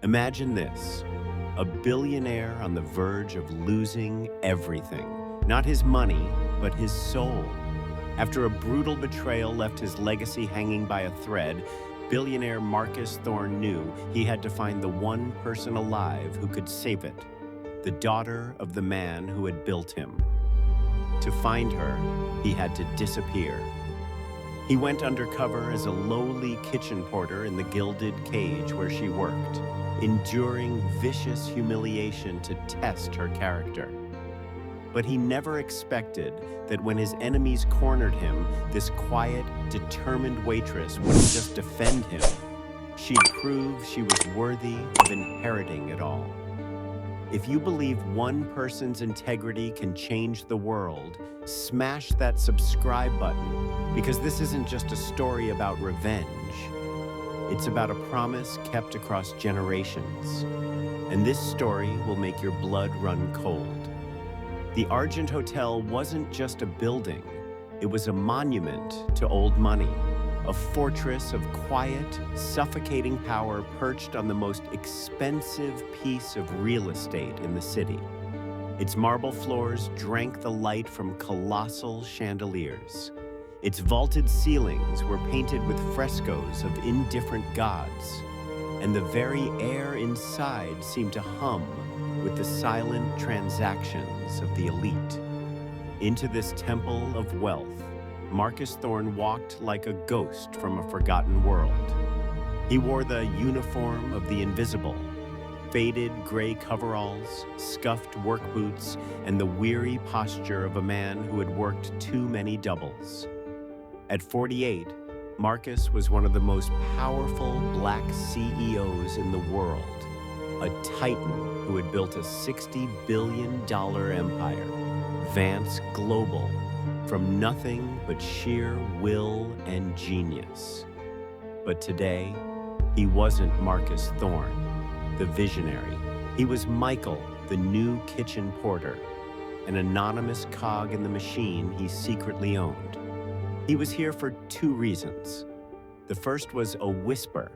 Imagine this, a billionaire on the verge of losing everything. Not his money, but his soul. After a brutal betrayal left his legacy hanging by a thread, billionaire Marcus Thorne knew he had to find the one person alive who could save it, the daughter of the man who had built him. To find her, he had to disappear. He went undercover as a lowly kitchen porter in the gilded cage where she worked, enduring vicious humiliation to test her character. But he never expected that when his enemies cornered him, this quiet, determined waitress wouldn't just defend him. She'd prove she was worthy of inheriting it all. If you believe one person's integrity can change the world, smash that subscribe button, because this isn't just a story about revenge. It's about a promise kept across generations. And this story will make your blood run cold. The Argent Hotel wasn't just a building. It was a monument to old money, a fortress of quiet, suffocating power perched on the most expensive piece of real estate in the city. Its marble floors drank the light from colossal chandeliers. Its vaulted ceilings were painted with frescoes of indifferent gods, and the very air inside seemed to hum with the silent transactions of the elite. Into this temple of wealth, Marcus Thorne walked like a ghost from a forgotten world. He wore the uniform of the invisible, faded gray coveralls, scuffed work boots, and the weary posture of a man who had worked too many doubles. At 48, Marcus was one of the most powerful black CEOs in the world, a titan who had built a $60 billion empire, Vance Global, from nothing but sheer will and genius. But today, he wasn't Marcus Thorne, the visionary. He was Michael, the new kitchen porter, an anonymous cog in the machine he secretly owned. He was here for two reasons. The first was a whisper,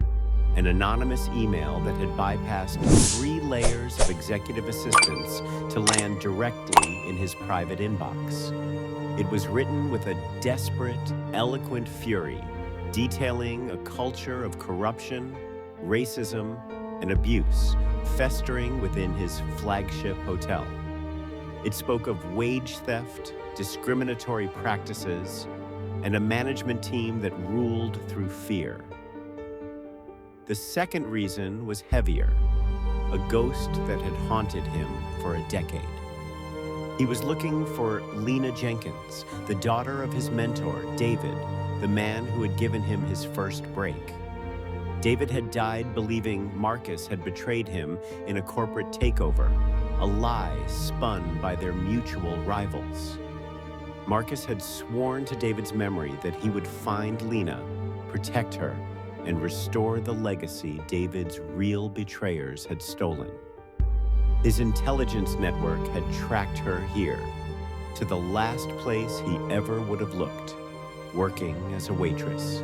an anonymous email that had bypassed 3 layers of executive assistants to land directly in his private inbox. It was written with a desperate, eloquent fury, detailing a culture of corruption, racism, and abuse festering within his flagship hotel. It spoke of wage theft, discriminatory practices, and a management team that ruled through fear. The second reason was heavier, a ghost that had haunted him for a decade. He was looking for Lena Jenkins, the daughter of his mentor, David, the man who had given him his first break. David had died believing Marcus had betrayed him in a corporate takeover, a lie spun by their mutual rivals. Marcus had sworn to David's memory that he would find Lena, protect her, and restore the legacy David's real betrayers had stolen. His intelligence network had tracked her here, to the last place he ever would have looked, working as a waitress.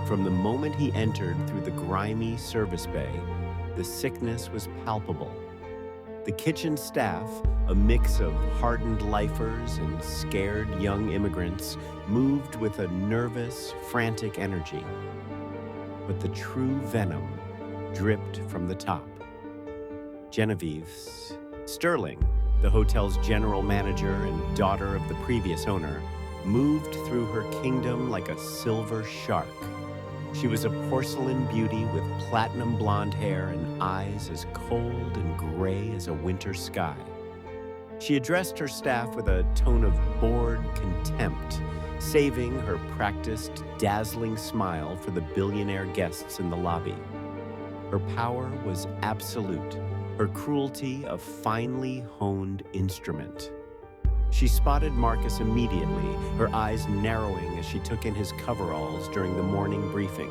From the moment he entered through the grimy service bay, the sickness was palpable. The kitchen staff, a mix of hardened lifers and scared young immigrants, moved with a nervous, frantic energy. But the true venom dripped from the top. Genevieve Sterling, the hotel's general manager and daughter of the previous owner, moved through her kingdom like a silver shark. She was a porcelain beauty with platinum blonde hair and eyes as cold and gray as a winter sky. She addressed her staff with a tone of bored contempt, saving her practiced, dazzling smile for the billionaire guests in the lobby. Her power was absolute, her cruelty a finely honed instrument. She spotted Marcus immediately, her eyes narrowing as she took in his coveralls during the morning briefing.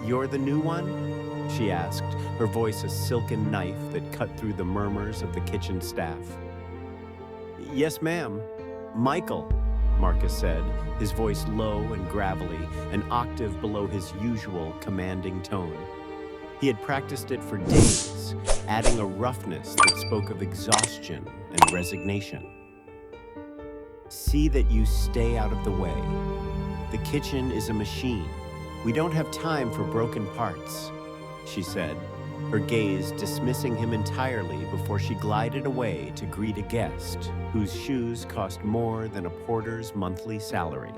"You're the new one?" she asked, her voice a silken knife that cut through the murmurs of the kitchen staff. "Yes, ma'am. Michael," Marcus said, his voice low and gravelly, an octave below his usual commanding tone. He had practiced it for days, adding a roughness that spoke of exhaustion and resignation. See that you stay out of the way. The kitchen is a machine. We don't have time for broken parts, she said, her gaze dismissing him entirely before she glided away to greet a guest whose shoes cost more than a porter's monthly salary.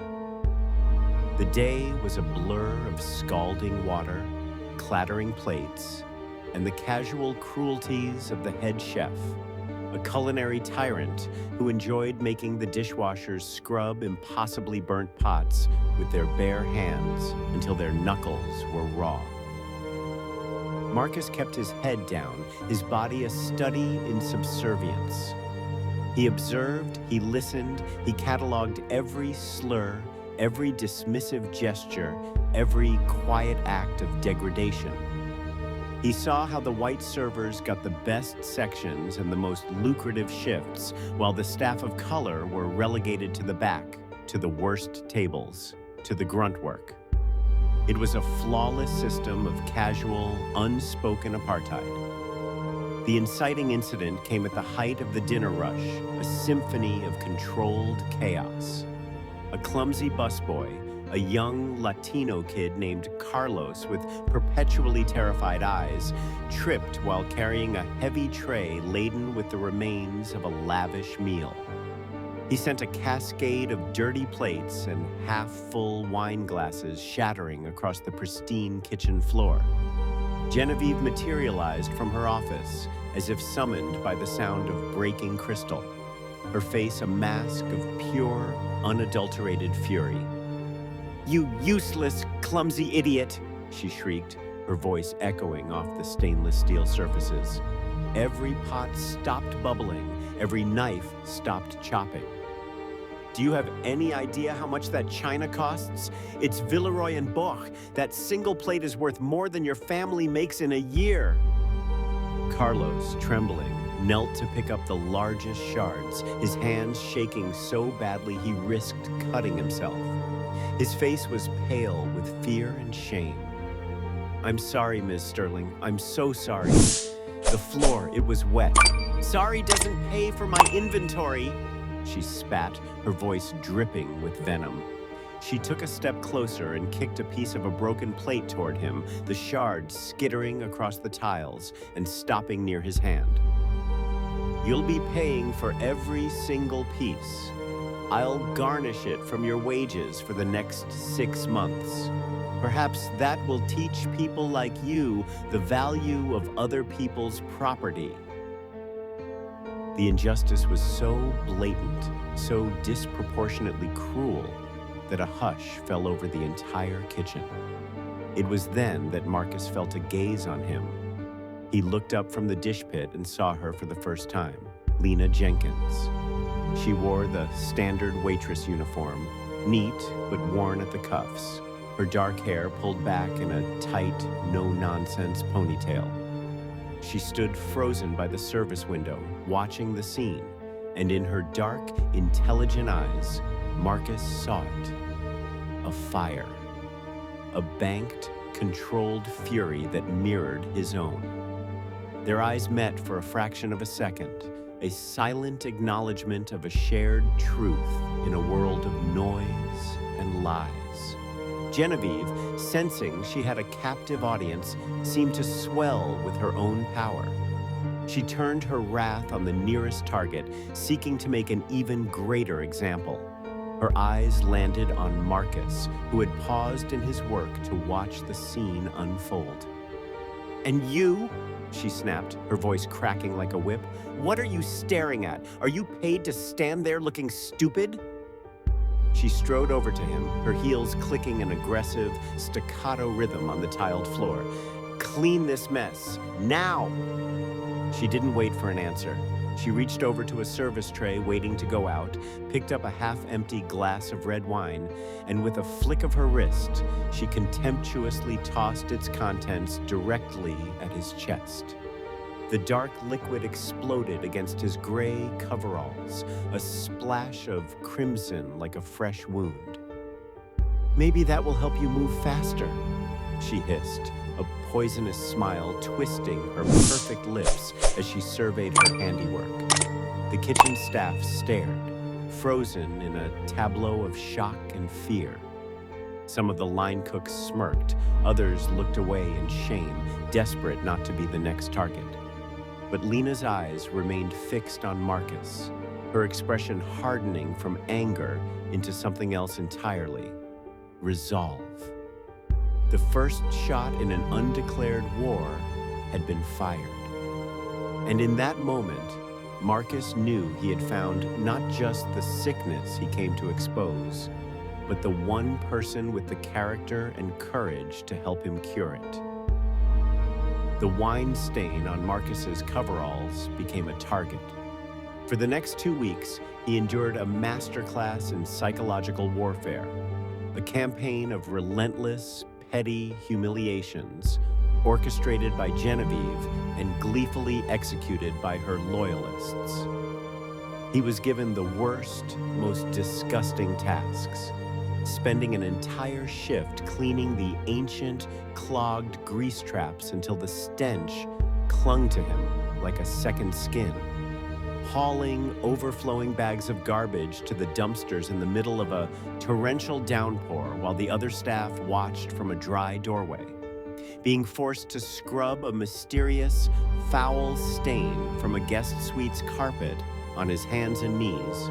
The day was a blur of scalding water, clattering plates, and the casual cruelties of the head chef, a culinary tyrant who enjoyed making the dishwashers scrub impossibly burnt pots with their bare hands until their knuckles were raw. Marcus kept his head down, his body a study in subservience. He observed, he listened, he cataloged every slur, every dismissive gesture, every quiet act of degradation. He saw how the white servers got the best sections and the most lucrative shifts, while the staff of color were relegated to the back, to the worst tables, to the grunt work. It was a flawless system of casual, unspoken apartheid. The inciting incident came at the height of the dinner rush, a symphony of controlled chaos. A clumsy busboy, a young Latino kid named Carlos with perpetually terrified eyes, tripped while carrying a heavy tray laden with the remains of a lavish meal. He sent a cascade of dirty plates and half-full wine glasses shattering across the pristine kitchen floor. Genevieve materialized from her office as if summoned by the sound of breaking crystal, her face a mask of pure, unadulterated fury. "You useless, clumsy idiot!" she shrieked, her voice echoing off the stainless steel surfaces. Every pot stopped bubbling, every knife stopped chopping. "Do you have any idea how much that china costs? It's Villeroy and Boch. That single plate is worth more than your family makes in a year." Carlos, trembling, knelt to pick up the largest shards, his hands shaking so badly he risked cutting himself. His face was pale with fear and shame. "I'm sorry, Ms. Sterling. I'm so sorry. The floor, it was wet. Sorry doesn't pay for my inventory," she spat, her voice dripping with venom. She took a step closer and kicked a piece of a broken plate toward him, the shards skittering across the tiles and stopping near his hand. "You'll be paying for every single piece. I'll garnish it from your wages for the next 6 months. Perhaps that will teach people like you the value of other people's property." The injustice was so blatant, so disproportionately cruel, that a hush fell over the entire kitchen. It was then that Marcus felt a gaze on him. He looked up from the dish pit and saw her for the first time, Lena Jenkins. She wore the standard waitress uniform, neat but worn at the cuffs, her dark hair pulled back in a tight, no-nonsense ponytail. She stood frozen by the service window, watching the scene, and in her dark, intelligent eyes, Marcus saw it. A fire. A banked, controlled fury that mirrored his own. Their eyes met for a fraction of a second, a silent acknowledgement of a shared truth in a world of noise and lies. Genevieve, sensing she had a captive audience, seemed to swell with her own power. She turned her wrath on the nearest target, seeking to make an even greater example. Her eyes landed on Marcus, who had paused in his work to watch the scene unfold. "And you?" she snapped, her voice cracking like a whip. "What are you staring at? Are you paid to stand there looking stupid?" She strode over to him, her heels clicking an aggressive, staccato rhythm on the tiled floor. "Clean this mess, now!" She didn't wait for an answer. She reached over to a service tray waiting to go out, picked up a half-empty glass of red wine, and with a flick of her wrist, she contemptuously tossed its contents directly at his chest. The dark liquid exploded against his gray coveralls, a splash of crimson like a fresh wound. "Maybe that will help you move faster," she hissed, a poisonous smile twisting her perfect lips as she surveyed her handiwork. The kitchen staff stared, frozen in a tableau of shock and fear. Some of the line cooks smirked, others looked away in shame, desperate not to be the next target. But Lena's eyes remained fixed on Marcus, her expression hardening from anger into something else entirely: resolve. The first shot in an undeclared war had been fired. And in that moment, Marcus knew he had found not just the sickness he came to expose, but the one person with the character and courage to help him cure it. The wine stain on Marcus's coveralls became a target. For the next 2 weeks, he endured a masterclass in psychological warfare, a campaign of relentless, petty humiliations orchestrated by Genevieve and gleefully executed by her loyalists. He was given the worst, most disgusting tasks, spending an entire shift cleaning the ancient, clogged grease traps until the stench clung to him like a second skin, hauling overflowing bags of garbage to the dumpsters in the middle of a torrential downpour while the other staff watched from a dry doorway, being forced to scrub a mysterious, foul stain from a guest suite's carpet on his hands and knees,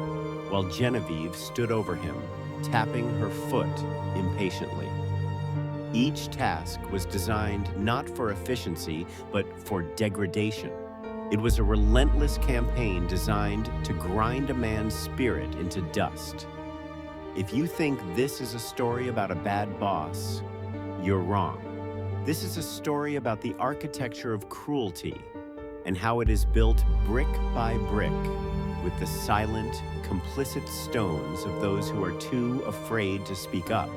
while Genevieve stood over him, tapping her foot impatiently. Each task was designed not for efficiency, but for degradation. It was a relentless campaign designed to grind a man's spirit into dust. If you think this is a story about a bad boss, you're wrong. This is a story about the architecture of cruelty and how it is built brick by brick with the silent, complicit stones of those who are too afraid to speak up.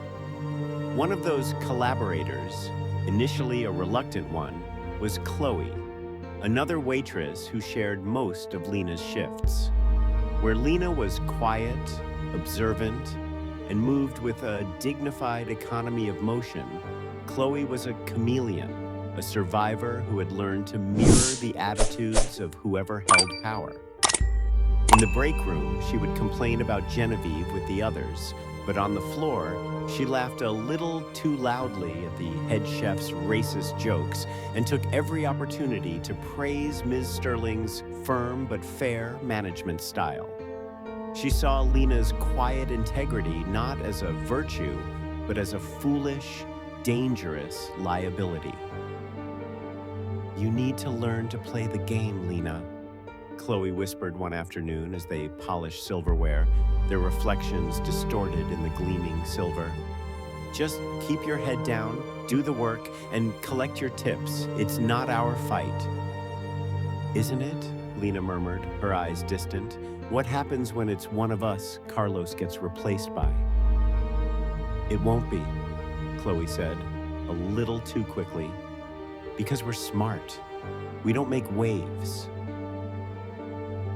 One of those collaborators, initially a reluctant one, was Chloe, another waitress who shared most of Lena's shifts. Where Lena was quiet, observant, and moved with a dignified economy of motion, Chloe was a chameleon, a survivor who had learned to mirror the attitudes of whoever held power. In the break room, she would complain about Genevieve with the others, but on the floor, she laughed a little too loudly at the head chef's racist jokes and took every opportunity to praise Ms. Sterling's firm but fair management style. She saw Lena's quiet integrity not as a virtue, but as a foolish, dangerous liability. "You need to learn to play the game, Lena," Chloe whispered one afternoon as they polished silverware, their reflections distorted in the gleaming silver. "Just keep your head down, do the work, and collect your tips. It's not our fight." "Isn't it?" Lena murmured, her eyes distant. "What happens when it's one of us Carlos gets replaced by?" "It won't be," Chloe said, a little too quickly. "Because we're smart. We don't make waves."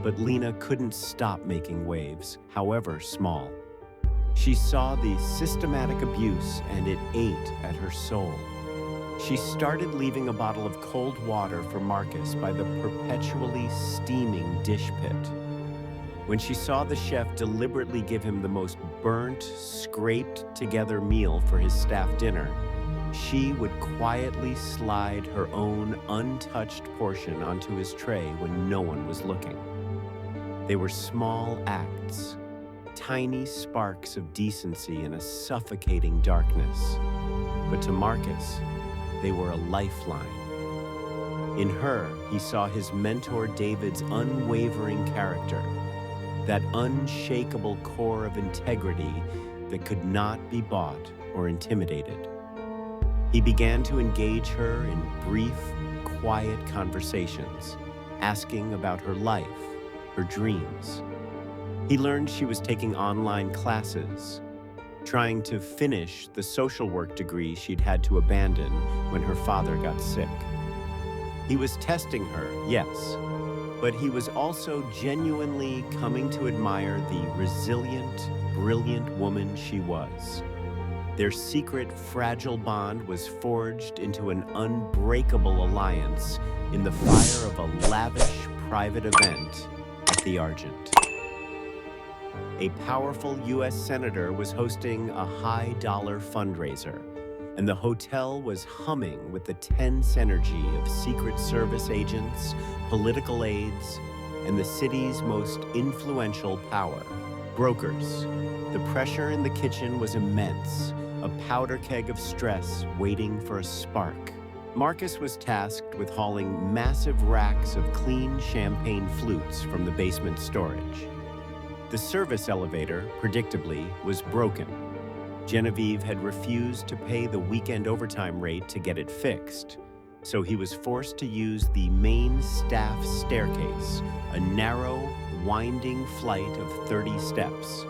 But Lena couldn't stop making waves, however small. She saw the systematic abuse and it ate at her soul. She started leaving a bottle of cold water for Marcus by the perpetually steaming dish pit. When she saw the chef deliberately give him the most burnt, scraped-together meal for his staff dinner, she would quietly slide her own untouched portion onto his tray when no one was looking. They were small acts, tiny sparks of decency in a suffocating darkness. But to Marcus, they were a lifeline. In her, he saw his mentor David's unwavering character, that unshakable core of integrity that could not be bought or intimidated. He began to engage her in brief, quiet conversations, asking about her life, her dreams. He learned she was taking online classes, trying to finish the social work degree she'd had to abandon when her father got sick. He was testing her, yes, but he was also genuinely coming to admire the resilient, brilliant woman she was. Their secret, fragile bond was forged into an unbreakable alliance in the fire of a lavish private event at the Argent. A powerful U.S. senator was hosting a high-dollar fundraiser, and the hotel was humming with the tense energy of Secret Service agents, political aides, and the city's most influential power, brokers. The pressure in the kitchen was immense, a powder keg of stress waiting for a spark. Marcus was tasked with hauling massive racks of clean champagne flutes from the basement storage. The service elevator, predictably, was broken. Genevieve had refused to pay the weekend overtime rate to get it fixed, so he was forced to use the main staff staircase, a narrow, winding flight of 30 steps.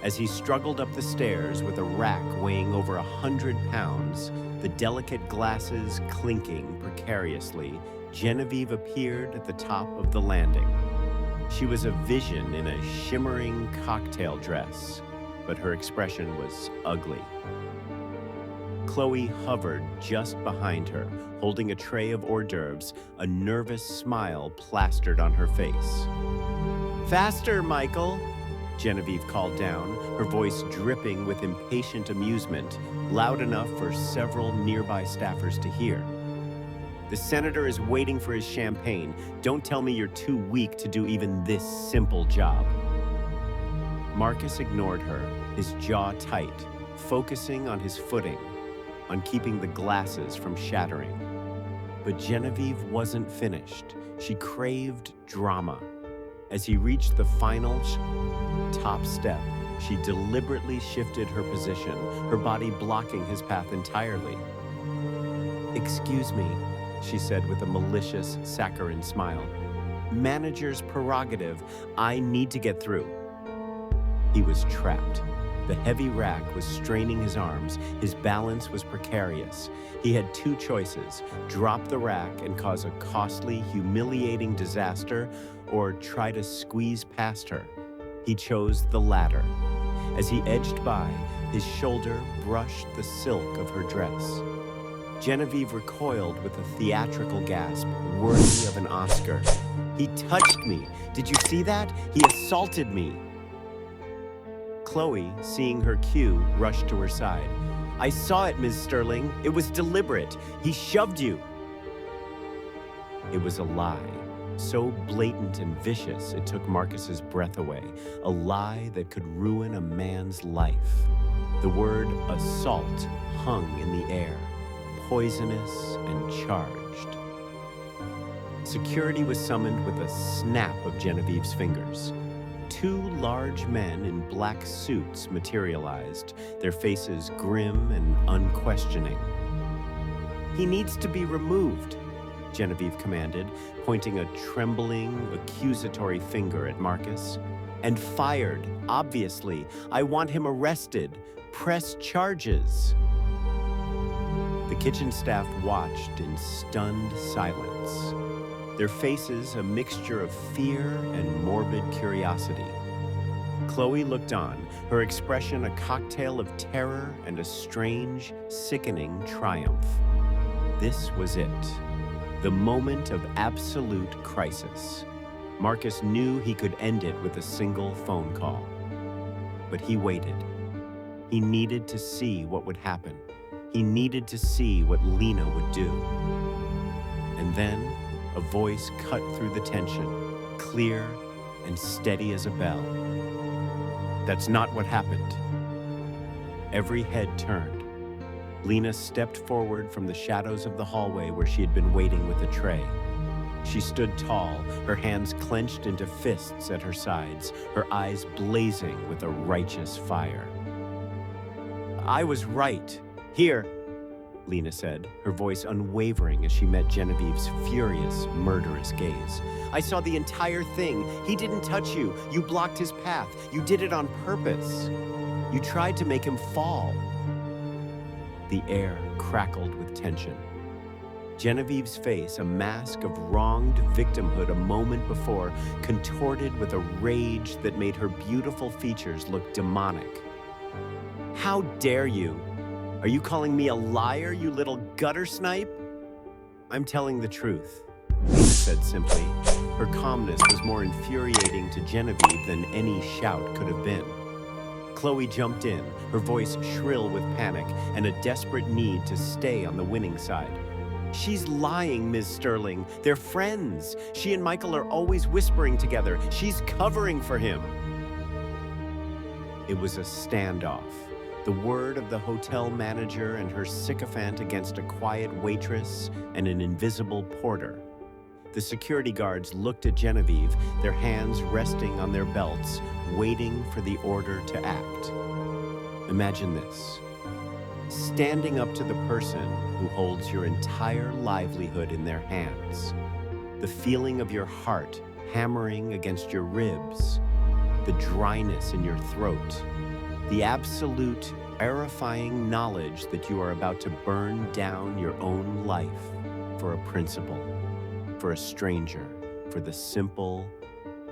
As he struggled up the stairs with a rack weighing over 100 pounds, the delicate glasses clinking precariously, Genevieve appeared at the top of the landing. She was a vision in a shimmering cocktail dress, but her expression was ugly. Chloe hovered just behind her, holding a tray of hors d'oeuvres, a nervous smile plastered on her face. "Faster, Michael!" Genevieve called down, her voice dripping with impatient amusement, loud enough for several nearby staffers to hear. "The senator is waiting for his champagne. Don't tell me you're too weak to do even this simple job." Marcus ignored her, his jaw tight, focusing on his footing, on keeping the glasses from shattering. But Genevieve wasn't finished. She craved drama. As he reached the final top step, she deliberately shifted her position, her body blocking his path entirely. "Excuse me," she said with a malicious, saccharine smile. "Manager's prerogative. I need to get through." He was trapped. The heavy rack was straining his arms. His balance was precarious. He had two choices: drop the rack and cause a costly, humiliating disaster, or try to squeeze past her. He chose the latter. As he edged by, his shoulder brushed the silk of her dress. Genevieve recoiled with a theatrical gasp, worthy of an Oscar. "He touched me! Did you see that? He assaulted me!" Chloe, seeing her cue, rushed to her side. "I saw it, Ms. Sterling. It was deliberate. He shoved you." It was a lie, so blatant and vicious it took Marcus's breath away, a lie that could ruin a man's life. The word assault hung in the air, poisonous and charged. Security was summoned with a snap of Genevieve's fingers. Two large men in black suits materialized, their faces grim and unquestioning. "He needs to be removed," Genevieve commanded, pointing a trembling, accusatory finger at Marcus. "And fired, obviously. I want him arrested. Press charges." The kitchen staff watched in stunned silence, their faces a mixture of fear and morbid curiosity. Chloe looked on, her expression a cocktail of terror and a strange, sickening triumph. This was it, the moment of absolute crisis. Marcus knew he could end it with a single phone call. But he waited. He needed to see what would happen. He needed to see what Lena would do. And then, a voice cut through the tension, clear and steady as a bell. "That's not what happened." Every head turned. Lena stepped forward from the shadows of the hallway where she had been waiting with a tray. She stood tall, her hands clenched into fists at her sides, her eyes blazing with a righteous fire. "I was right. Here," Lena said, her voice unwavering as she met Genevieve's furious, murderous gaze. "I saw the entire thing. He didn't touch you. You blocked his path. You did it on purpose. You tried to make him fall." The air crackled with tension. Genevieve's face, a mask of wronged victimhood a moment before, contorted with a rage that made her beautiful features look demonic. How dare you? Are you calling me a liar, you little gutter snipe? I'm telling the truth, Lena said simply. Her calmness was more infuriating to Genevieve than any shout could have been. Chloe jumped in, her voice shrill with panic and a desperate need to stay on the winning side. She's lying, Ms. Sterling. They're friends. She and Michael are always whispering together. She's covering for him. It was a standoff. The word of the hotel manager and her sycophant against a quiet waitress and an invisible porter. The security guards looked at Genevieve, their hands resting on their belts, waiting for the order to act. Imagine this. Standing up to the person who holds your entire livelihood in their hands. The feeling of your heart hammering against your ribs. The dryness in your throat. The absolute, terrifying knowledge that you are about to burn down your own life for a principle, for a stranger, for the simple,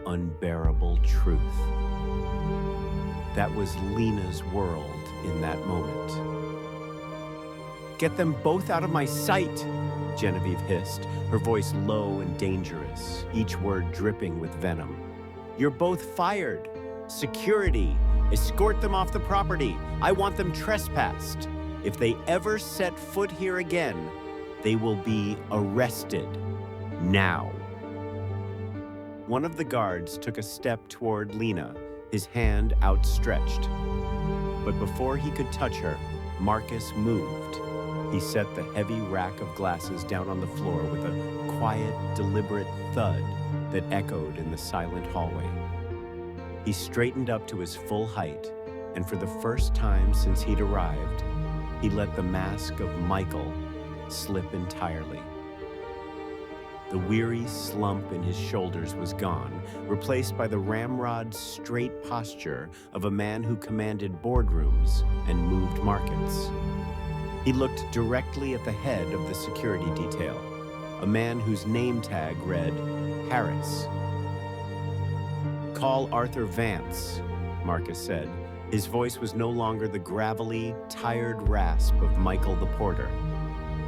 unbearable truth. That was Lena's world in that moment. Get them both out of my sight, Genevieve hissed, her voice low and dangerous, each word dripping with venom. You're both fired. Security. Escort them off the property. I want them trespassed. If they ever set foot here again, they will be arrested. Now. One of the guards took a step toward Lena, his hand outstretched. But before he could touch her, Marcus moved. He set the heavy rack of glasses down on the floor with a quiet, deliberate thud that echoed in the silent hallway. He straightened up to his full height, and for the first time since he'd arrived, he let the mask of Michael slip entirely. The weary slump in his shoulders was gone, replaced by the ramrod straight posture of a man who commanded boardrooms and moved markets. He looked directly at the head of the security detail, a man whose name tag read Harris. Call Arthur Vance, Marcus said. His voice was no longer the gravelly, tired rasp of Michael the porter.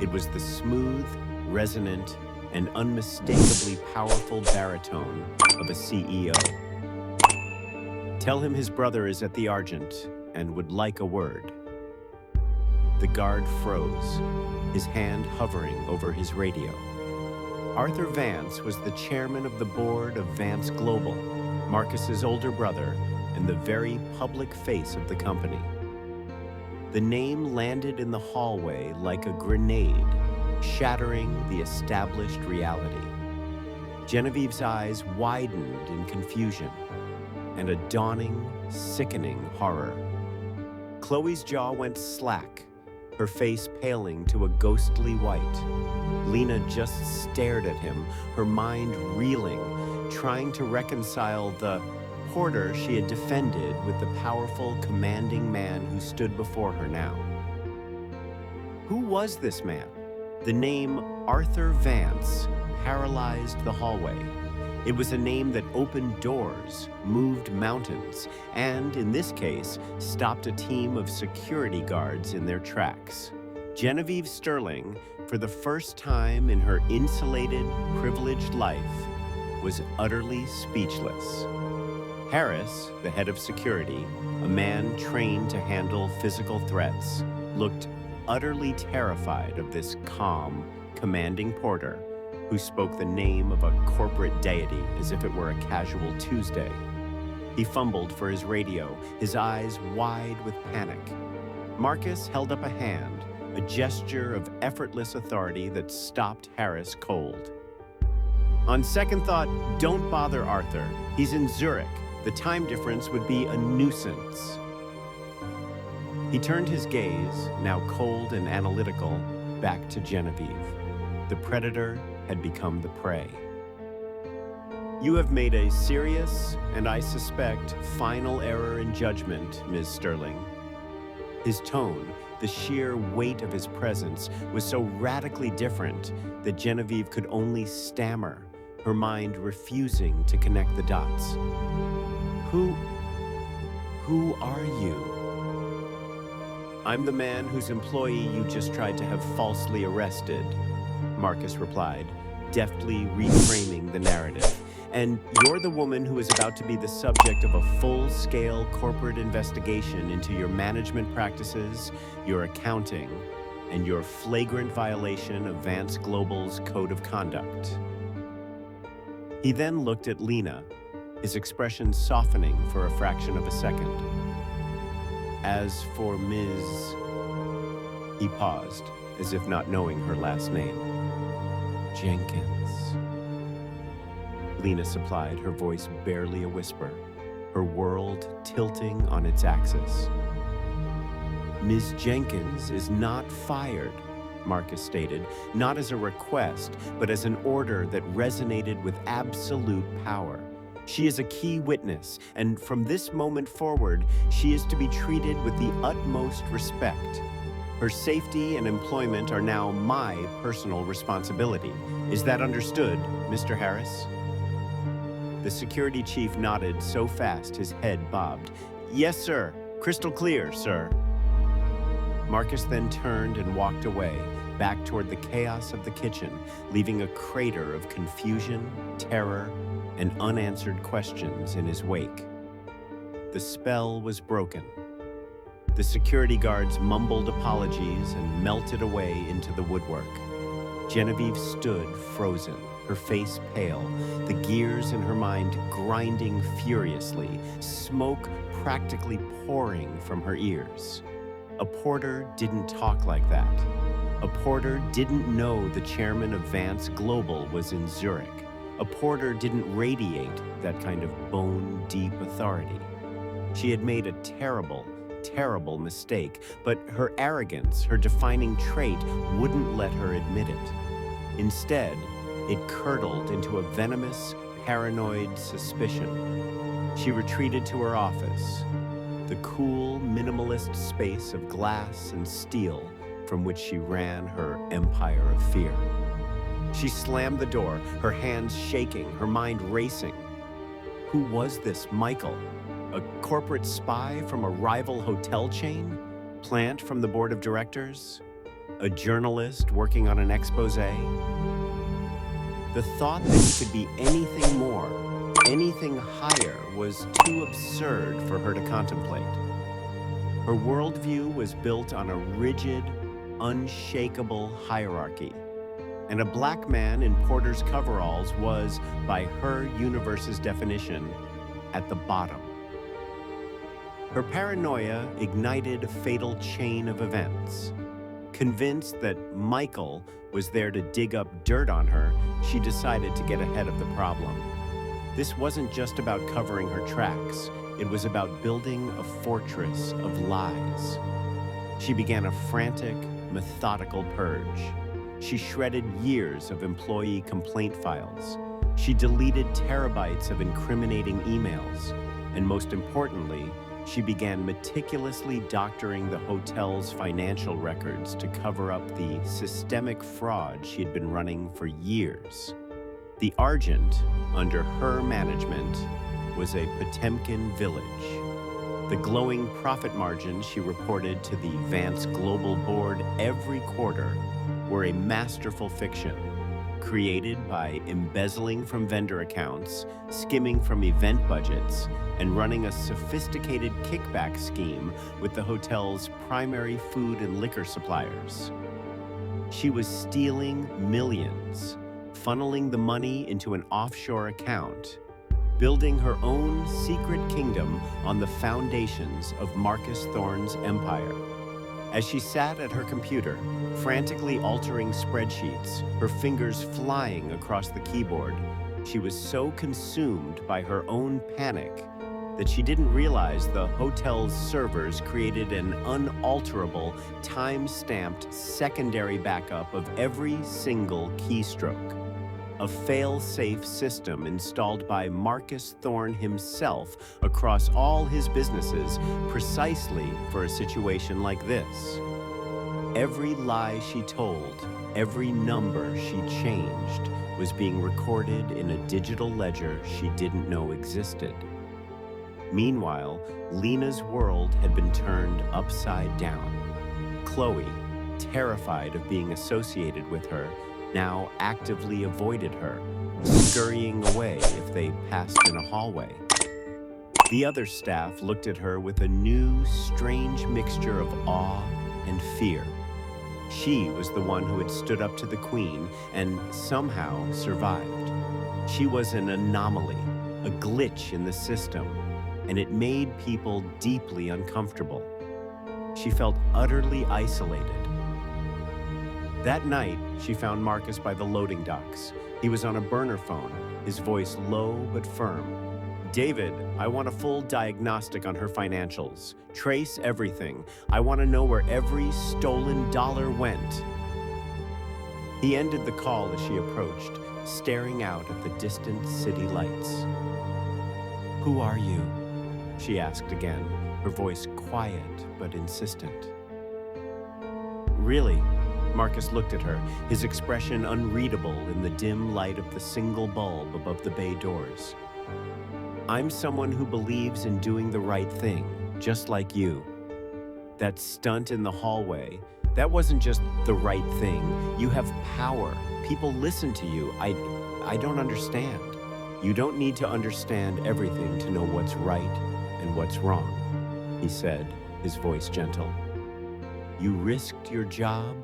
It was the smooth, resonant, and unmistakably powerful baritone of a CEO. Tell him his brother is at the Argent and would like a word. The guard froze, his hand hovering over his radio. Arthur Vance was the chairman of the board of Vance Global, Marcus's older brother, and the very public face of the company. The name landed in the hallway like a grenade, shattering the established reality. Genevieve's eyes widened in confusion and a dawning, sickening horror. Chloe's jaw went slack, her face paling to a ghostly white. Lena just stared at him, her mind reeling, trying to reconcile the porter she had defended with the powerful, commanding man who stood before her now. Who was this man? The name Arthur Vance paralyzed the hallway. It was a name that opened doors, moved mountains, and, in this case, stopped a team of security guards in their tracks. Genevieve Sterling, for the first time in her insulated, privileged life, was utterly speechless. Harris, the head of security, a man trained to handle physical threats, looked utterly terrified of this calm, commanding porter who spoke the name of a corporate deity as if it were a casual Tuesday. He fumbled for his radio, his eyes wide with panic. Marcus held up a hand, a gesture of effortless authority that stopped Harris cold. On second thought, don't bother Arthur. He's in Zurich. The time difference would be a nuisance. He turned his gaze, now cold and analytical, back to Genevieve. The predator had become the prey. You have made a serious, and I suspect, final error in judgment, Ms. Sterling. His tone, the sheer weight of his presence, was so radically different that Genevieve could only stammer, her mind refusing to connect the dots. Who are you? I'm the man whose employee you just tried to have falsely arrested, Marcus replied, deftly reframing the narrative. And you're the woman who is about to be the subject of a full-scale corporate investigation into your management practices, your accounting, and your flagrant violation of Vance Global's code of conduct. He then looked at Lena, his expression softening for a fraction of a second. As for Ms. He paused, as if not knowing her last name. Jenkins. Lena supplied, her voice barely a whisper, her world tilting on its axis. Ms. Jenkins is not fired, Marcus stated, not as a request, but as an order that resonated with absolute power. She is a key witness, and from this moment forward, she is to be treated with the utmost respect. Her safety and employment are now my personal responsibility. Is that understood, Mr. Harris? The security chief nodded so fast his head bobbed. Yes, sir. Crystal clear, sir. Marcus then turned and walked away, back toward the chaos of the kitchen, leaving a crater of confusion, terror, and unanswered questions in his wake. The spell was broken. The security guards mumbled apologies and melted away into the woodwork. Genevieve stood frozen, her face pale, the gears in her mind grinding furiously, smoke practically pouring from her ears. A porter didn't talk like that. A porter didn't know the chairman of Vance Global was in Zurich. A porter didn't radiate that kind of bone-deep authority. She had made a terrible, terrible mistake, but her arrogance, her defining trait, wouldn't let her admit it. Instead, it curdled into a venomous, paranoid suspicion. She retreated to her office, the cool, minimalist space of glass and steel from which she ran her empire of fear. She slammed the door, her hands shaking, her mind racing. Who was this Michael? A corporate spy from a rival hotel chain? Plant from the board of directors? A journalist working on an expose? The thought that he could be anything more, anything higher, was too absurd for her to contemplate. Her worldview was built on a rigid, unshakable hierarchy, and a black man in Porter's coveralls was, by her universe's definition, at the bottom. Her paranoia ignited a fatal chain of events. Convinced that Michael was there to dig up dirt on her, she decided to get ahead of the problem. This wasn't just about covering her tracks. It was about building a fortress of lies. She began a frantic, methodical purge. She shredded years of employee complaint files. She deleted terabytes of incriminating emails. And most importantly, she began meticulously doctoring the hotel's financial records to cover up the systemic fraud she had been running for years. The Argent, under her management, was a Potemkin village. The glowing profit margins she reported to the Vance Global Board every quarter were a masterful fiction, created by embezzling from vendor accounts, skimming from event budgets, and running a sophisticated kickback scheme with the hotel's primary food and liquor suppliers. She was stealing millions, funneling the money into an offshore account, building her own secret kingdom on the foundations of Marcus Thorne's empire. As she sat at her computer, frantically altering spreadsheets, her fingers flying across the keyboard, she was so consumed by her own panic that she didn't realize the hotel's servers created an unalterable, time-stamped secondary backup of every single keystroke. A fail-safe system installed by Marcus Thorne himself across all his businesses precisely for a situation like this. Every lie she told, every number she changed was being recorded in a digital ledger she didn't know existed. Meanwhile, Lena's world had been turned upside down. Chloe, terrified of being associated with her, now actively avoided her, scurrying away if they passed in a hallway. The other staff looked at her with a new, strange mixture of awe and fear. She was the one who had stood up to the queen and somehow survived. She was an anomaly, a glitch in the system, and it made people deeply uncomfortable. She felt utterly isolated. That night, she found Marcus by the loading docks. He was on a burner phone, his voice low but firm. "David, I want a full diagnostic on her financials. Trace everything. I want to know where every stolen dollar went." He ended the call as she approached, staring out at the distant city lights. "Who are you?" she asked again, her voice quiet but insistent. "Really?" Marcus looked at her, his expression unreadable in the dim light of the single bulb above the bay doors. "I'm someone who believes in doing the right thing, just like you. That stunt in the hallway, that wasn't just the right thing. You have power. People listen to you. I don't understand." "You don't need to understand everything to know what's right and what's wrong," he said, his voice gentle. "You risked your job,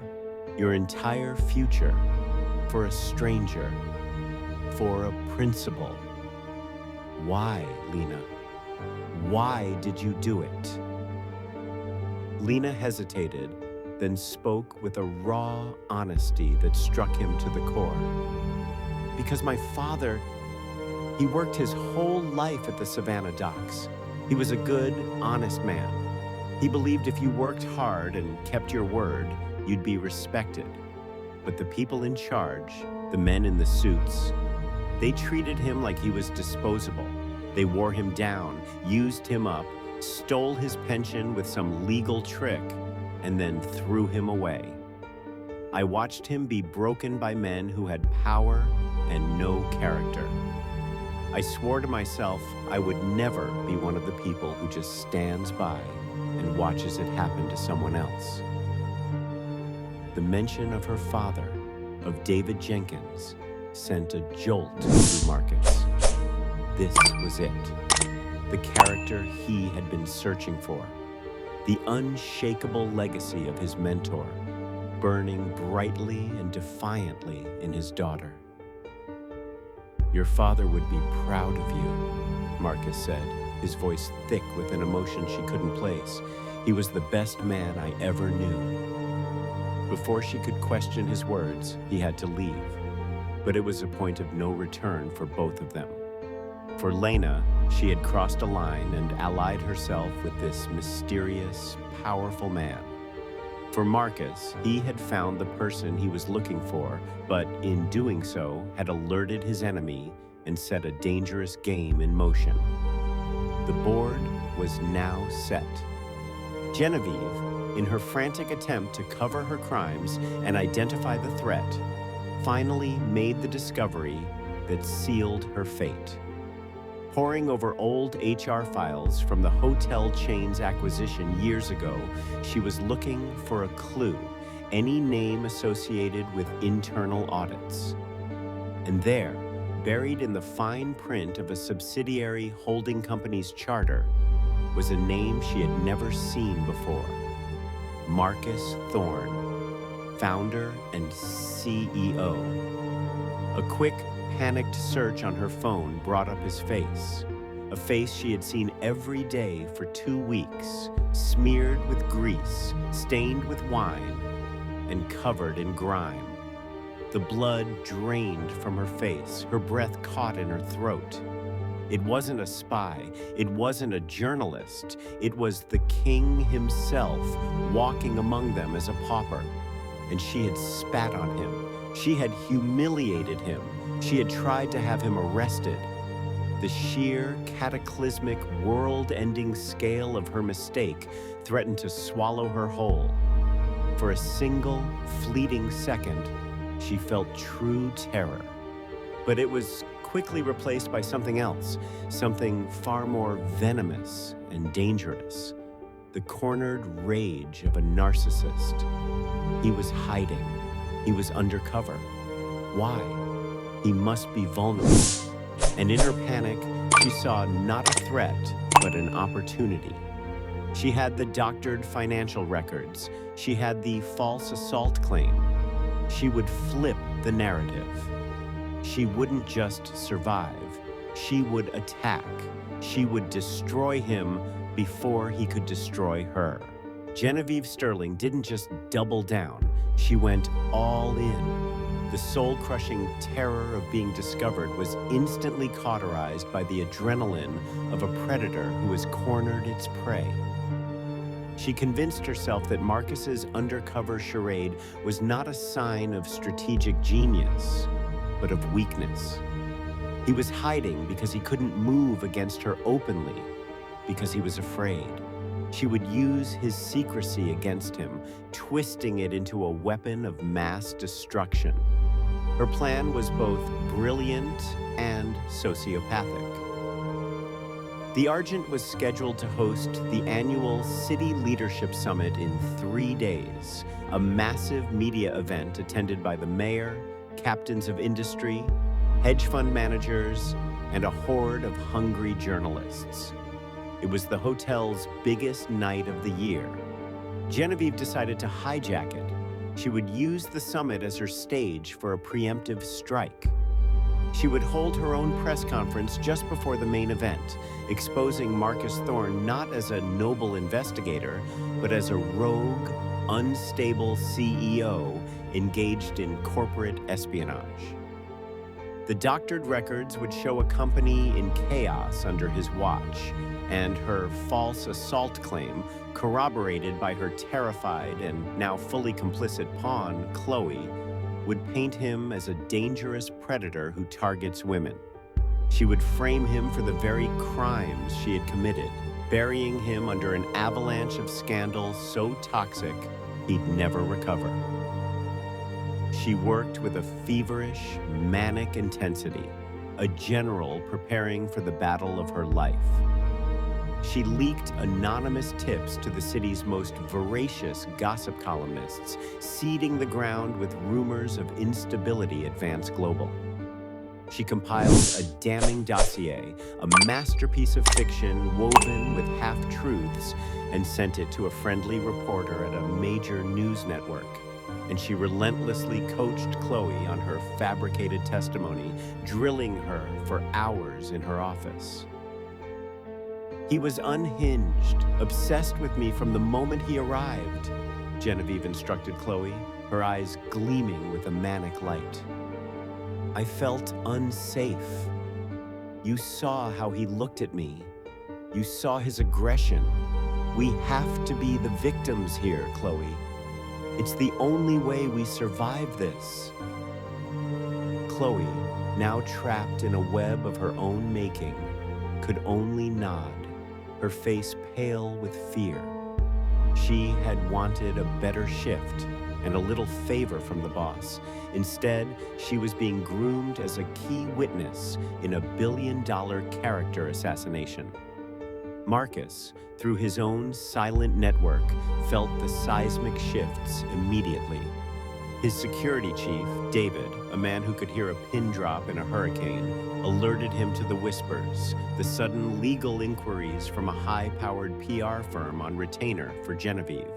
your entire future, for a stranger, for a principal. Why, Lena? Why did you do it?" Lena hesitated, then spoke with a raw honesty that struck him to the core. "Because my father, he worked his whole life at the Savannah docks. He was a good, honest man. He believed if you worked hard and kept your word, you'd be respected. But the people in charge, the men in the suits, they treated him like he was disposable. They wore him down, used him up, stole his pension with some legal trick, and then threw him away. I watched him be broken by men who had power and no character. I swore to myself I would never be one of the people who just stands by and watches it happen to someone else." The mention of her father, of David Jenkins, sent a jolt through Marcus. This was it. The character he had been searching for. The unshakable legacy of his mentor, burning brightly and defiantly in his daughter. "Your father would be proud of you," Marcus said, his voice thick with an emotion she couldn't place. "He was the best man I ever knew." Before she could question his words, he had to leave. But it was a point of no return for both of them. For Lena, she had crossed a line and allied herself with this mysterious, powerful man. For Marcus, he had found the person he was looking for, but in doing so, had alerted his enemy and set a dangerous game in motion. The board was now set. Genevieve, in her frantic attempt to cover her crimes and identify the threat, finally made the discovery that sealed her fate. Poring over old HR files from the hotel chain's acquisition years ago, she was looking for a clue, any name associated with internal audits. And there, buried in the fine print of a subsidiary holding company's charter, was a name she had never seen before. Marcus Thorne, founder and CEO. A quick, panicked search on her phone brought up his face, a face she had seen every day for 2 weeks, smeared with grease, stained with wine, and covered in grime. The blood drained from her face, her breath caught in her throat. It wasn't a spy, it wasn't a journalist, it was the king himself walking among them as a pauper. And she had spat on him, she had humiliated him, she had tried to have him arrested. The sheer, cataclysmic, world-ending scale of her mistake threatened to swallow her whole. For a single, fleeting second, she felt true terror. But it was quickly replaced by something else, something far more venomous and dangerous. the cornered rage of a narcissist. He was hiding. He was undercover. Why? He must be vulnerable. And in her panic, she saw not a threat, but an opportunity. She had the doctored financial records. She had the false assault claim. She would flip the narrative. She wouldn't just survive. She would attack. She would destroy him before he could destroy her. Genevieve Sterling didn't just double down. She went all in. The soul-crushing terror of being discovered was instantly cauterized by the adrenaline of a predator who has cornered its prey. She convinced herself that Marcus's undercover charade was not a sign of strategic genius, but of weakness. He was hiding because he couldn't move against her openly, because he was afraid. She would use his secrecy against him, twisting it into a weapon of mass destruction. Her plan was both brilliant and sociopathic. The Argent was scheduled to host the annual City Leadership Summit in 3 days, a massive media event attended by the mayor, captains of industry, hedge fund managers, and a horde of hungry journalists. It was the hotel's biggest night of the year. Genevieve decided to hijack it. She would use the summit as her stage for a preemptive strike. She would hold her own press conference just before the main event, exposing Marcus Thorne not as a noble investigator, but as a rogue, unstable CEO engaged in corporate espionage. The doctored records would show a company in chaos under his watch, and her false assault claim, corroborated by her terrified and now fully complicit pawn, Chloe, would paint him as a dangerous predator who targets women. She would frame him for the very crimes she had committed, burying him under an avalanche of scandal so toxic he'd never recover. She worked with a feverish, manic intensity, a general preparing for the battle of her life. She leaked anonymous tips to the city's most voracious gossip columnists, seeding the ground with rumors of instability at Vance Global. She compiled a damning dossier, a masterpiece of fiction woven with half-truths, and sent it to a friendly reporter at a major news network. And she relentlessly coached Chloe on her fabricated testimony, drilling her for hours in her office. He was unhinged, obsessed with me from the moment he arrived, Genevieve instructed Chloe, her eyes gleaming with a manic light. I felt unsafe. You saw how he looked at me. You saw his aggression. We have to be the victims here, Chloe. It's the only way we survive this. Chloe, now trapped in a web of her own making, could only nod, her face pale with fear. She had wanted a better shift and a little favor from the boss. Instead, she was being groomed as a key witness in a billion-dollar character assassination. Marcus, through his own silent network, felt the seismic shifts immediately. His security chief, David, a man who could hear a pin drop in a hurricane, alerted him to the whispers, the sudden legal inquiries from a high-powered PR firm on retainer for Genevieve.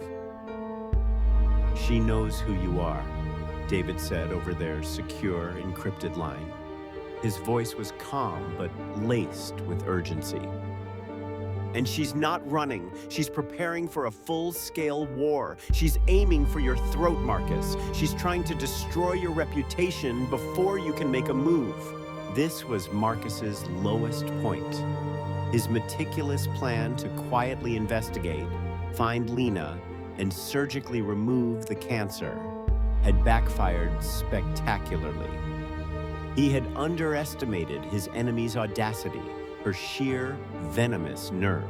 She knows who you are, David said over their secure, encrypted line. His voice was calm but laced with urgency. And she's not running. She's preparing for a full-scale war. She's aiming for your throat, Marcus. She's trying to destroy your reputation before you can make a move. This was Marcus's lowest point. His meticulous plan to quietly investigate, find Lena, and surgically remove the cancer had backfired spectacularly. He had underestimated his enemy's audacity, her sheer, venomous nerve.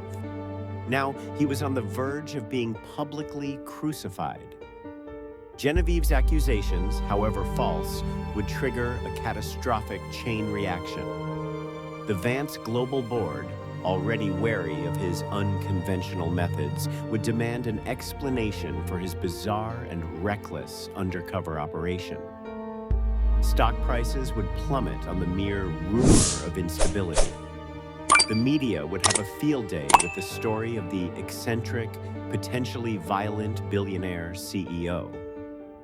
Now, he was on the verge of being publicly crucified. Genevieve's accusations, however false, would trigger a catastrophic chain reaction. The Vance Global Board, already wary of his unconventional methods, would demand an explanation for his bizarre and reckless undercover operation. Stock prices would plummet on the mere rumor of instability. The media would have a field day with the story of the eccentric, potentially violent billionaire CEO.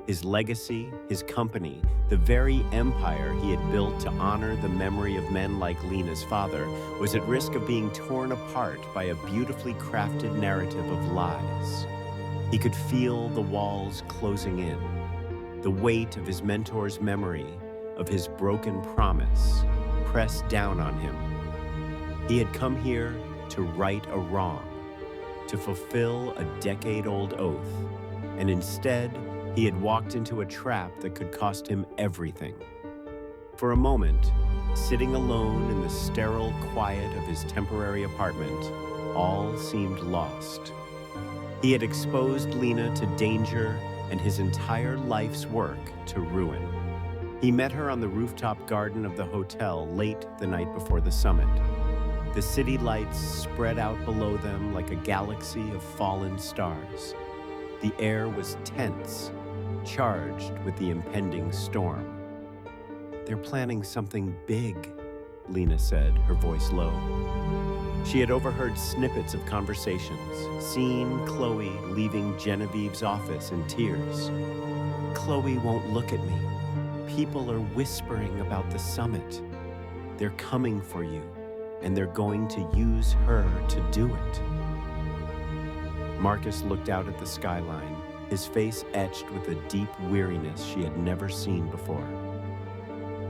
His legacy, his company, the very empire he had built to honor the memory of men like Lena's father, was at risk of being torn apart by a beautifully crafted narrative of lies. He could feel the walls closing in, the weight of his mentor's memory, of his broken promise, pressed down on him. He had come here to right a wrong, to fulfill a decade-old oath, and instead, he had walked into a trap that could cost him everything. For a moment, sitting alone in the sterile quiet of his temporary apartment, all seemed lost. He had exposed Lena to danger and his entire life's work to ruin. He met her on the rooftop garden of the hotel late the night before the summit. The city lights spread out below them like a galaxy of fallen stars. The air was tense, charged with the impending storm. "They're planning something big," Lena said, her voice low. She had overheard snippets of conversations, seen Chloe leaving Genevieve's office in tears. "Chloe won't look at me. People are whispering about the summit. They're coming for you, and they're going to use her to do it." Marcus looked out at the skyline, his face etched with a deep weariness she had never seen before.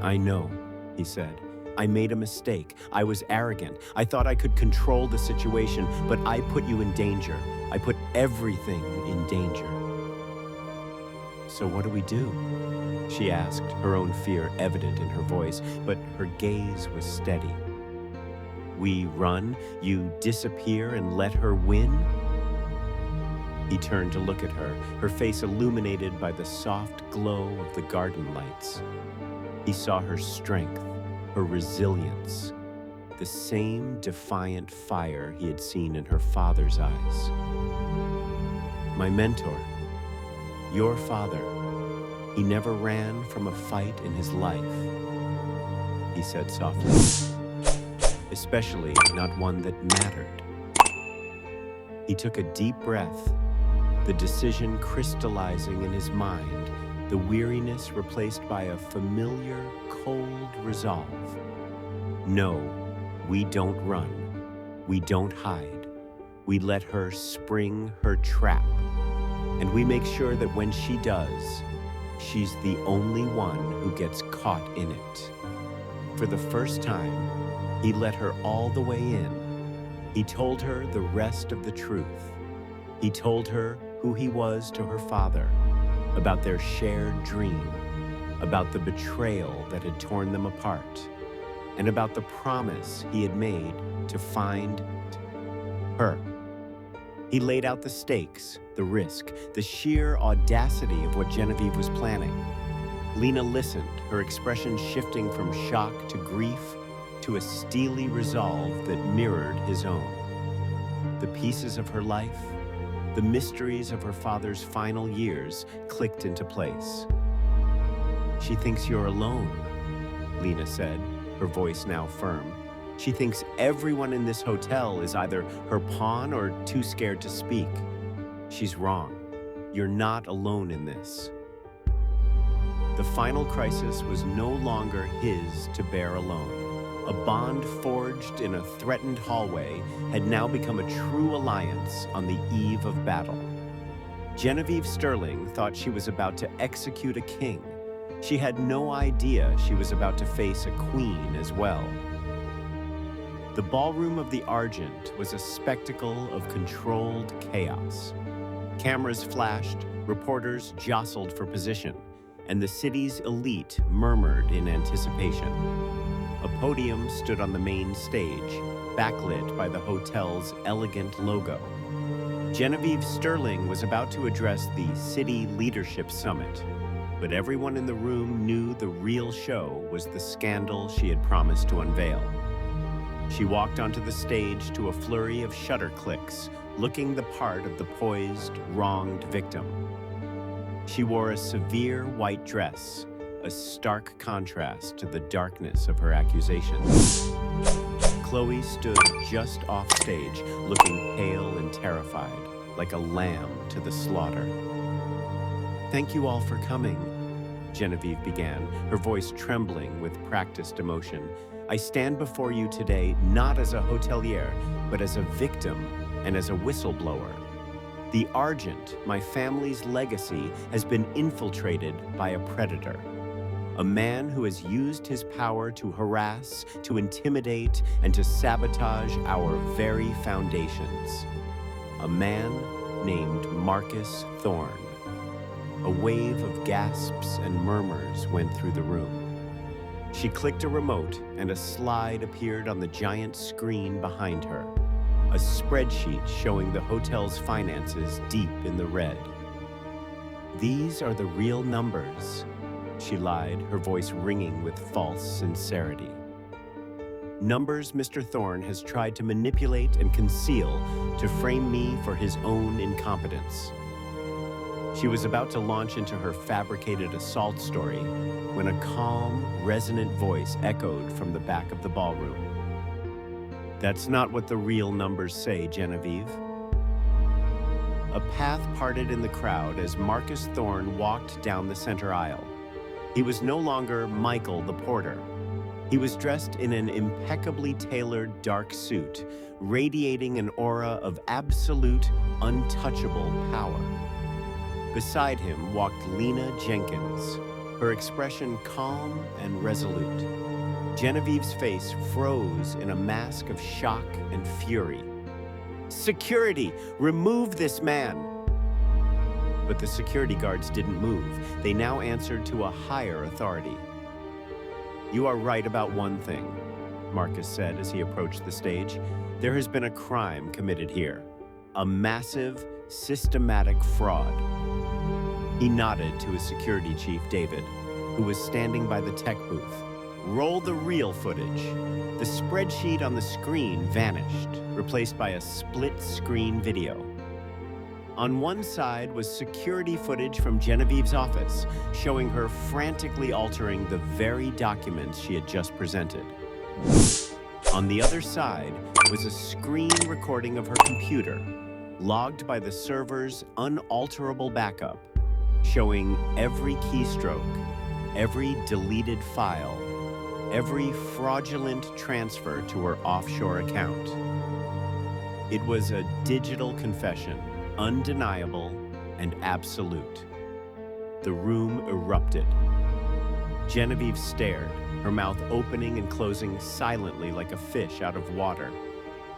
"I know," he said. "I made a mistake. I was arrogant. I thought I could control the situation, but I put you in danger. I put everything in danger." "So what do we do?" she asked, her own fear evident in her voice, but her gaze was steady. "We run, you disappear and let her win?" He turned to look at her face illuminated by the soft glow of the garden lights. He saw her strength, her resilience, the same defiant fire he had seen in her father's eyes. "My mentor, your father, he never ran from a fight in his life," he said softly. "Especially not one that mattered." He took a deep breath, the decision crystallizing in his mind, the weariness replaced by a familiar, cold resolve. "No, we don't run. We don't hide. We let her spring her trap. And we make sure that when she does, she's the only one who gets caught in it." For the first time, he let her all the way in. He told her the rest of the truth. He told her who he was to her father, about their shared dream, about the betrayal that had torn them apart, and about the promise he had made to find her. He laid out the stakes, the risk, the sheer audacity of what Genevieve was planning. Lena listened, her expression shifting from shock to grief to a steely resolve that mirrored his own. The pieces of her life, the mysteries of her father's final years clicked into place. "She thinks you're alone," Lena said, her voice now firm. "She thinks everyone in this hotel is either her pawn or too scared to speak. She's wrong. You're not alone in this." The final crisis was no longer his to bear alone. A bond forged in a threatened hallway had now become a true alliance on the eve of battle. Genevieve Sterling thought she was about to execute a king. She had no idea she was about to face a queen as well. The ballroom of the Argent was a spectacle of controlled chaos. Cameras flashed, reporters jostled for position, and the city's elite murmured in anticipation. A podium stood on the main stage, backlit by the hotel's elegant logo. Genevieve Sterling was about to address the City Leadership Summit, but everyone in the room knew the real show was the scandal she had promised to unveil. She walked onto the stage to a flurry of shutter clicks, looking the part of the poised, wronged victim. She wore a severe white dress, a stark contrast to the darkness of her accusations. Chloe stood just off stage, looking pale and terrified, like a lamb to the slaughter. "Thank you all for coming," Genevieve began, her voice trembling with practiced emotion. "I stand before you today not as a hotelier, but as a victim and as a whistleblower. The Argent, my family's legacy, has been infiltrated by a predator. A man who has used his power to harass, to intimidate, and to sabotage our very foundations. A man named Marcus Thorne." A wave of gasps and murmurs went through the room. She clicked a remote, and a slide appeared on the giant screen behind her. A spreadsheet showing the hotel's finances deep in the red. "These are the real numbers," she lied, her voice ringing with false sincerity. "Numbers Mr. Thorne has tried to manipulate and conceal to frame me for his own incompetence." She was about to launch into her fabricated assault story when a calm, resonant voice echoed from the back of the ballroom. "That's not what the real numbers say, Genevieve." A path parted in the crowd as Marcus Thorne walked down the center aisle. He was no longer Michael the porter. He was dressed in an impeccably tailored dark suit, radiating an aura of absolute, untouchable power. Beside him walked Lena Jenkins, her expression calm and resolute. Genevieve's face froze in a mask of shock and fury. "Security! Remove this man!" But the security guards didn't move. They now answered to a higher authority. "You are right about one thing," Marcus said as he approached the stage. "There has been a crime committed here. A massive, systematic fraud." He nodded to his security chief, David, who was standing by the tech booth. "Roll the real footage." The spreadsheet on the screen vanished, replaced by a split-screen video. On one side was security footage from Genevieve's office, showing her frantically altering the very documents she had just presented. On the other side was a screen recording of her computer, logged by the server's unalterable backup, showing every keystroke, every deleted file, every fraudulent transfer to her offshore account. It was a digital confession, undeniable and absolute. The room erupted. Genevieve stared, her mouth opening and closing silently like a fish out of water.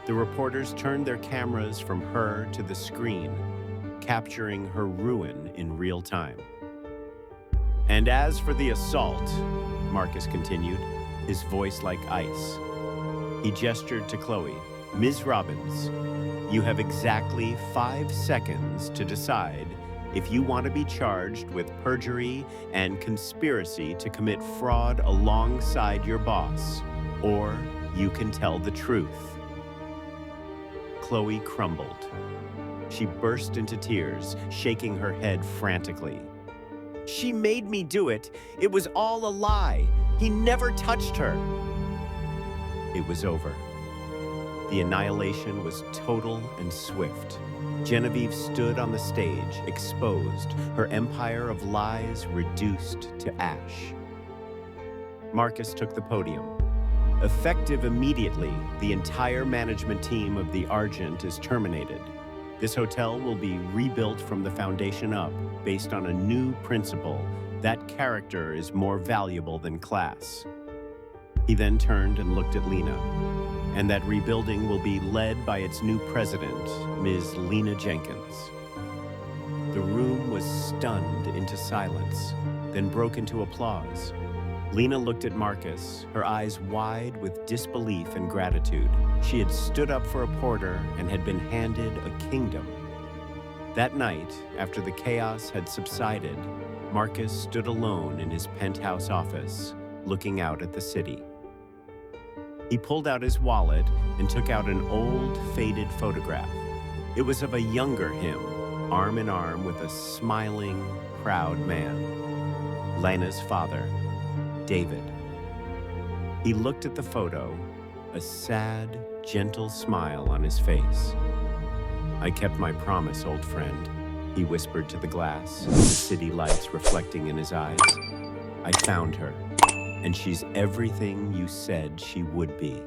The reporters turned their cameras from her to the screen, capturing her ruin in real time. "And as for the assault," Marcus continued, his voice like ice. He gestured to Chloe. "Ms. Robbins, you have exactly 5 seconds to decide if you want to be charged with perjury and conspiracy to commit fraud alongside your boss, or you can tell the truth." Chloe crumbled. She burst into tears, shaking her head frantically. "She made me do it. It was all a lie. He never touched her." It was over. The annihilation was total and swift. Genevieve stood on the stage, exposed, her empire of lies reduced to ash. Marcus took the podium. "Effective immediately, the entire management team of the Argent is terminated. This hotel will be rebuilt from the foundation up, based on a new principle that character is more valuable than class." He then turned and looked at Lena. "And that rebuilding will be led by its new president, Ms. Lena Jenkins." The room was stunned into silence, then broke into applause. Lena looked at Marcus, her eyes wide with disbelief and gratitude. She had stood up for a porter and had been handed a kingdom. That night, after the chaos had subsided, Marcus stood alone in his penthouse office, looking out at the city. He pulled out his wallet and took out an old, faded photograph. It was of a younger him, arm in arm with a smiling, proud man. Lena's father, David. He looked at the photo, a sad, gentle smile on his face. "I kept my promise, old friend," he whispered to the glass, the city lights reflecting in his eyes. "I found her, and she's everything you said she would be."